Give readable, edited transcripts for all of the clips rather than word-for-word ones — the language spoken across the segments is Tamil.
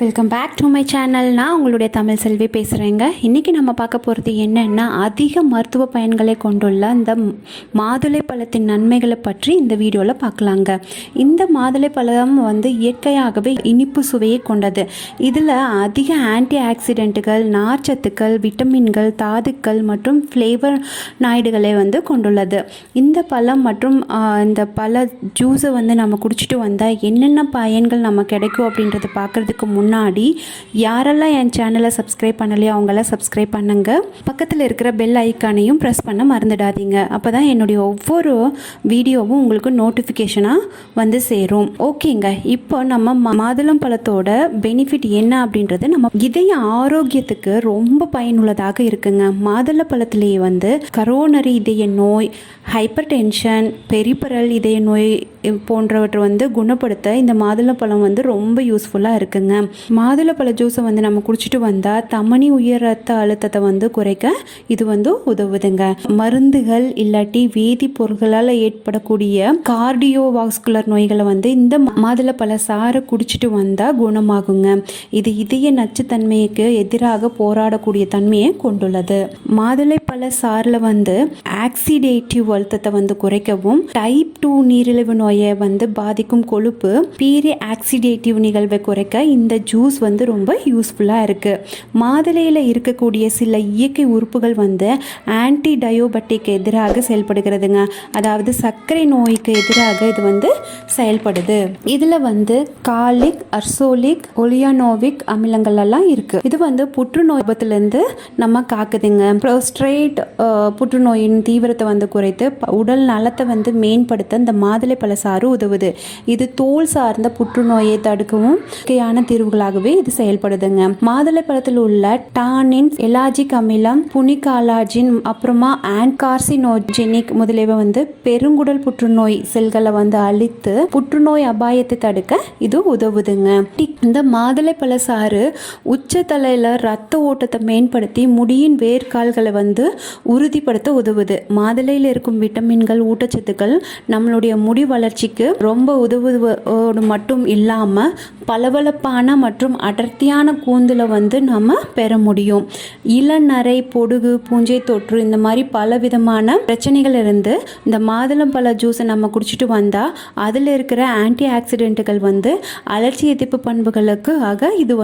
Welcome back to my channel. நான் உங்களுடைய தமிழ்செல்வி பேசுகிறேங்க. இன்றைக்கி நம்ம பார்க்க போகிறது என்னென்னா, அதிக மருத்துவ பயன்களை கொண்டுள்ள இந்த மாதுளை பழத்தின் நன்மைகளை பற்றி இந்த வீடியோவில் பார்க்கலாங்க. இந்த மாதுளை பழம் இயற்கையாகவே இனிப்பு சுவையை கொண்டது. இதில் அதிக ஆன்டி ஆக்சிடென்ட்டுகள், நார்ச்சத்துக்கள், விட்டமின்கள், தாதுக்கள் மற்றும் ஃப்ளேவர் நாய்டுகளை கொண்டுள்ளது. இந்த பழம் மற்றும் இந்த பழ ஜூஸை நம்ம குடிச்சிட்டு வந்தால் என்னென்ன பயன்கள் நம்ம கிடைக்கும் அப்படின்றத பார்க்குறதுக்கு முன்னாடி யாரெல்லாம் என் சேனலை சப்ஸ்கிரைப் பண்ணலையோ அவங்களாம் சப்ஸ்கிரைப் பண்ணுங்க. பக்கத்தில் இருக்கிற பெல் ஐக்கானையும் ப்ரெஸ் பண்ண மறந்துடாதீங்க. அப்போ தான் என்னுடைய ஒவ்வொரு வீடியோவும் உங்களுக்கு நோட்டிஃபிகேஷனாக சேரும். ஓகேங்க, இப்போ நம்ம மாதுளம் பழத்தோட பெனிஃபிட் என்ன அப்படின்றது நம்ம இதய ஆரோக்கியத்துக்கு ரொம்ப பயனுள்ளதாக இருக்குங்க. மாதுளை பழத்திலேயே கரோனரி இதய நோய், ஹைப்பர் டென்ஷன், பெரிபரல் இதய நோய் போன்றவற்றை குணப்படுத்த இந்த மாதுளப்பழம் ரொம்ப யூஸ்ஃபுல்லாக இருக்குங்க. மாதுளப்பழ ஜூஸை நம்ம குடிச்சிட்டு வந்தால் தமனி உயர் ரத்த அழுத்தத்தை குறைக்க இது உதவுதுங்க. மருந்துகள் இல்லாட்டி வேதிப்பொருட்களால் ஏற்படக்கூடிய கார்டியோவாஸ்குலர் நோய்களை இந்த மாதுளப்பழ சாறை குடிச்சிட்டு வந்தால் குணமாகுங்க. இது இதய நச்சுத்தன்மைக்கு எதிராக போராடக்கூடிய தன்மையை கொண்டுள்ளது. மாதுளைப்பழ சாறில் ஆக்சிடேட்டிவ் அழுத்தத்தை குறைக்கவும், டைப் 2 நீரிழிவு நோயை பாதிக்கும் கொழுப்பு பீரி ஆக்சிடேட்டிவ் நிகழ்வை குறைக்க இந்த ஜூஸ் ரொம்ப யூஸ்ஃபுல்லாக இருக்குது. மாதுளையில் இருக்கக்கூடிய சில இயற்கை உறுப்புகள் ஆன்டி டயோபட்டிக் எதிராக செயல்படுகிறதுங்க. அதாவது சர்க்கரை நோய்க்கு எதிராக இது செயல்படுது. இதில் காலிக், அர்சோலிக், ஒலியானோவிக் அமிலங்கள் எல்லாம் இருக்குது. இது புற்றுநோய் விபத்துலேருந்து நம்ம காக்குதுங்க. ப்ரோஸ்ட்ரேட் புற்றுநோயின் தீவிரத்தை குறைத்து உடல் நலத்தை மேம்படுத்த இந்த மாதுளை பழ சாறு உதவுது. இது தோல் சார்ந்த புற்றுநோயை தடுக்கவும் இயற்கையான தீர்வுகளாகவே இது செயல்படுதுங்க. மாதுளை பழத்தில் உள்ள டானின்ஸ், எலாஜிக் அமிலம், புனிகாலாஜின், அப்புறமா ஆன்கார்சினோஜெனிக் முதலியவை பெருங்குடல் புற்றுநோய் செல்களை அழித்து புற்றுநோய் அபாயத்தை தடுக்க இது உதவுதுங்க. இந்த மாதுளை பழ சாறு உச்சத்தலையில் ரத்த ஓட்டத்தை மேம்படுத்தி முடியின் வேர்க்கால்களை உறுதிப்படுத்த உதவுது. மாதுளையில் இருக்கும் விட்டமின்கள், ஊட்டச்சத்துக்கள் நம்மளுடைய முடி வளர்ச்சிக்கு ரொம்ப உதவுவதோடு மட்டும் இல்லாமல் பளபளப்பான மற்றும் அடர்த்தியான கூந்தலை நம்ம பெற முடியும். இளநரை, பொடுகு, பூஞ்சை தொற்று இந்த மாதிரி பல விதமான பிரச்சனைகள் இருந்து இந்த மாதுளம்பழ ஜூஸை நம்ம குடிச்சிட்டு வந்தால் அதில் இருக்கிற ஆன்டி ஆக்சிடென்ட்டுகள் அலர்ச்சி எதிர்ப்பு பண்புகளுக்கு இது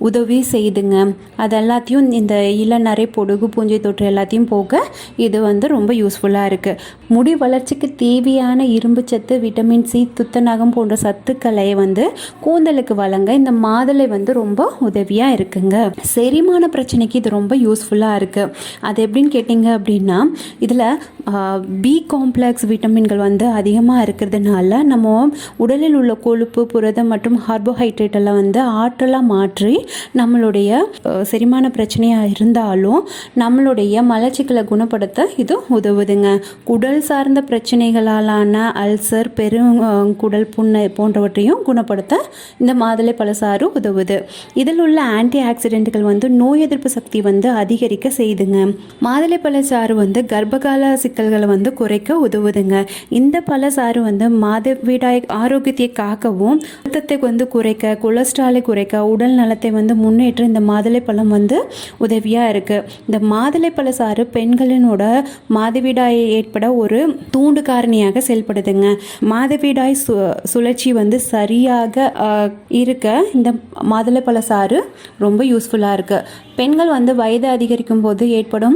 உதவி செய்யுதுங்க. அது எல்லாத்தையும் இந்த இளநரை, பொடுகு, பூஞ்சை தொற்று எல்லாத்தையும் போக இது ரொம்ப யூஸ்ஃபுல்லாக இருக்குது. முடி வளர்ச்சிக்கு தேவையான இரும்பு சத்து, விட்டமின் சி, துத்தநாகம் போன்ற சத்துக்களை கூந்தலுக்கு வழங்க இந்த மாதுளை ரொம்ப உதவியாக இருக்குங்க. செரிமான பிரச்சனைக்கு இது ரொம்ப யூஸ்ஃபுல்லாக இருக்குது. அது எப்படின்னு கேட்டிங்க அப்படின்னா, இதில் பி காம்ப்ளெக்ஸ் விட்டமின்கள் அதிகமாக இருக்கிறதுனால நம்ம உடலில் உள்ள கொழுப்பு, புரதம் மற்றும் கார்போஹைட்ரேட் எல்லாம் ஆற்றலாக மாற்றி நம்மளுடைய செரிமான பிரச்சனையாக இருந்தாலும் நம்மளுடைய மலச்சிக்கலை குணப்படுத்த இது உதவுதுங்க. குடல் சார்ந்த பிரச்சனைகளாலான அல்சர், பெருங்குடல் புண்ணை போன்றவற்றையும் குணப்படுத்த இந்த மாதுளை பழசாறு உதவுது. இதில் உள்ள ஆன்டி ஆக்சிடென்ட்கள் நோய் எதிர்ப்பு சக்தி அதிகரிக்க செய்துங்க. மாதுளை பழசாறு கர்ப்பகால சிக்கல்களை குறைக்க உதவுதுங்க. இந்த பழசாறு மாதவிடாய் ஆரோக்கியத்தை காக்கவும், ரத்தத்தை குறைக்க, கொலஸ்ட்ராலை குறைக்க, உடல் நலத்தை முன்னேற்ற இந்த மாதுளை பழம் உதவியாக இருக்குது. இந்த மாதுளை பழசாறு பெண்களினோட மாதவிடாயை ஏற்பட ஒரு தூண்டு காரணியாக செயல்படுதுங்க. மாதவிடாய் சுழற்சி சரியாக இருக்க இந்த மாதுளை பழசாறு ரொம்ப யூஸ்ஃபுல்லாக இருக்குது. பெண்கள் வயது அதிகரிக்கும் போது ஏற்படும்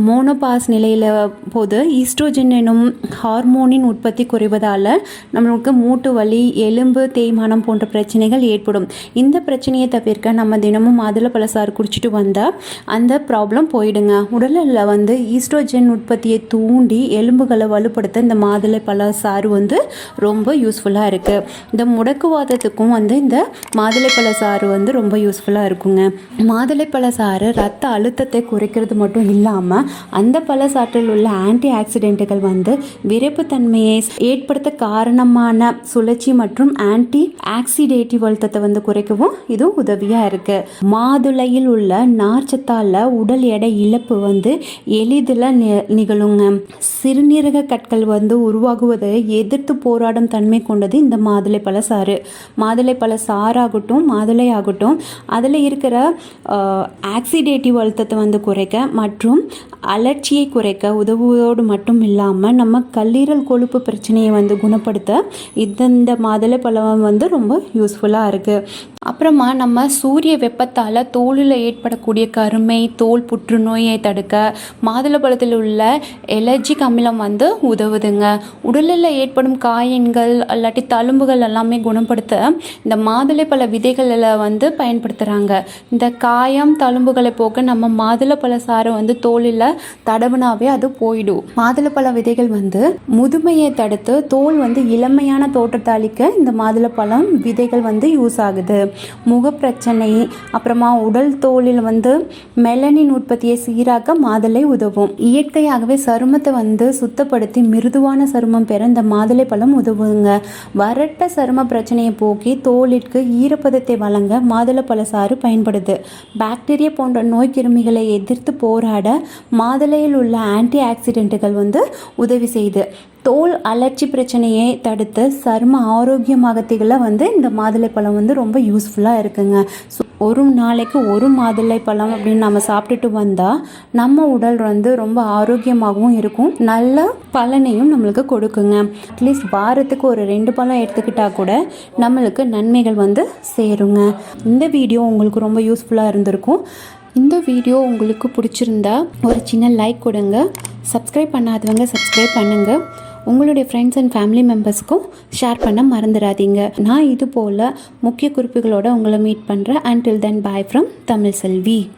மோனோபாஸ் நிலையில் போது ஈஸ்ட்ரோஜன் எனும் ஹார்மோனின் உற்பத்தி குறைவதால் நம்மளுக்கு மூட்டு வலி, எலும்பு தேய்மானம் போன்ற பிரச்சனைகள் ஏற்படும். இந்த பிரச்சனையை தவிர்க்க நம்ம தினமும் மாதுளை பழசாறு குடிச்சிட்டு வந்தால் அந்த ப்ராப்ளம் போயிடுங்க. உடலில் ஈஸ்ட்ரோஜன் உற்பத்தியை தூண்டி எலும்புகளை வலுப்படுத்த இந்த மாதுளை பழசாறு ரொம்ப யூஸ்ஃபுல்லாக இருக்குது. இந்த முடக்குவாதத்துக்கும் இந்த மாதுளை பழசாறு ரொம்ப யூஸ்ஃபுல்லாக இருக்குங்க. மாதுளை பழசாறு ரத்த அழுத்தத்தை குறைக்கிறது மட்டும் இல்லாமல் அந்த பழசாற்றில் உள்ள ஆன்டி ஆக்சிடென்ட்டுகள் வந்து விரைப்புத்தன்மையை ஏற்படுத்த காரணமான சுழற்சி மற்றும் ஆன்டி ஆக்சிடேட்டிவ் அழுத்தத்தை வந்து குறைக்கவும் இது உதவியாக இருக்குது. மாதுளையில் உள்ள நார்ச்சத்தால் உடல் எடை இழப்பு வந்து எளிதில் நிகழுங்க. சிறுநீரக கற்கள் வந்து உருவாகுவதை எதிர்த்து போராடும் தன்மை கொண்டது இந்த மாதுளைப்பழ சாறு. மாதுளைப்பழ சாறாகட்டும் மாதுளை ஆகட்டும் அதில் இருக்கிற ஆக்சிடேட்டிவ் அழுத்தத்தை வந்து குறைக்க மற்றும் அலர்ச்சியை குறைக்க உதவுவதோடு மட்டும் இல்லாமல் நம்ம கல்லீரல் கொழுப்பு பிரச்சனையை வந்து குணப்படுத்த இந்த மாதுளைப்பழம் வந்து ரொம்ப யூஸ்ஃபுல்லாக இருக்குது. அப்புறமா நம்ம சூரிய வெப்பத்தால் தோலில் ஏற்படக்கூடிய கருமை தோல் புற்றுநோயை தடுக்க மாதுளைப்பழத்தில் உள்ள எலர்ஜிக் அமிலம் வந்து உதவுதுங்க. உடலில் ஏற்படும் காயங்கள் இல்லாட்டி தழும்புகள் எல்லாமே குணப்படுத்த இந்த மாதுளைப்பழ விதைகளில் வந்து பயன்படுத்துகிறாங்க. இந்த காயம் தழும்புகளை போக்க நம்ம மாதுளைப்பழ சாறை வந்து தோலில் தடவுனாவே அது போயிடும். மாதுளைப்பழ விதைகள் வந்து முதுமையை தடுத்து தோல் வந்து இளமையான தோற்றத்தை அளிக்க இந்த மாதுளைப்பழம் விதைகள் வந்து யூஸ் ஆகுது. முகப்பிரச்சனை அப்புறமா உடல் தோலில் வந்து மெலனின் உற்பத்தியை சீராக்க மாதுளை உதவும். இயற்கையாகவே சருமத்தை வந்து சுத்தப்படுத்தி மிருதுவான சருமம் பெற இந்த மாதுளைப்பழம் உதவுங்க. வறட்ட சரும பிரச்சனையை போக்கி தோலிற்கு ஈரப்பதத்தை வழங்க மாதுளைப்பழ சாறு பயன்படுது. பாக்டீரியா போன்ற நோய் கிருமிகளை எதிர்த்து போராட மாதுளையில் உள்ள ஆன்டி ஆக்சிடென்ட்டுகள் வந்து உதவி செய்யுது. தோல் அலர்ச்சி பிரச்சனையை தடுத்து சரும ஆரோக்கியமாக திகழ வந்து இந்த மாதுளைப்பழம் வந்து ரொம்ப யூஸ்ஃபுல்லாக இருக்குங்க. ஸோ ஒரு நாளைக்கு ஒரு மாதுளைப்பழம் அப்படின்னு நம்ம சாப்பிட்டுட்டு வந்தால் நம்ம உடல் வந்து ரொம்ப ஆரோக்கியமாகவும் இருக்கும், நல்ல பலனையும் நம்மளுக்கு கொடுக்குங்க. அட்லீஸ்ட் வாரத்துக்கு ஒரு 2 பழம் எடுத்துக்கிட்டால் கூட நம்மளுக்கு நன்மைகள் வந்து சேருங்க. இந்த வீடியோ உங்களுக்கு ரொம்ப யூஸ்ஃபுல்லாக இருந்திருக்கும். இந்த வீடியோ உங்களுக்கு பிடிச்சிருந்தா ஒரு சின்ன லைக் கொடுங்க. சப்ஸ்கிரைப் பண்ணாதவங்க சப்ஸ்கிரைப் பண்ணுங்கள். உங்களுடைய ஃப்ரெண்ட்ஸ் அண்ட் ஃபேமிலி மெம்பர்ஸ்க்கும் ஷேர் பண்ண மறந்துடாதீங்க. நான் இது போல் முக்கிய குறிப்புகளோடு உங்களை மீட் பண்ணுறேன். until then bye from Tamilselvi.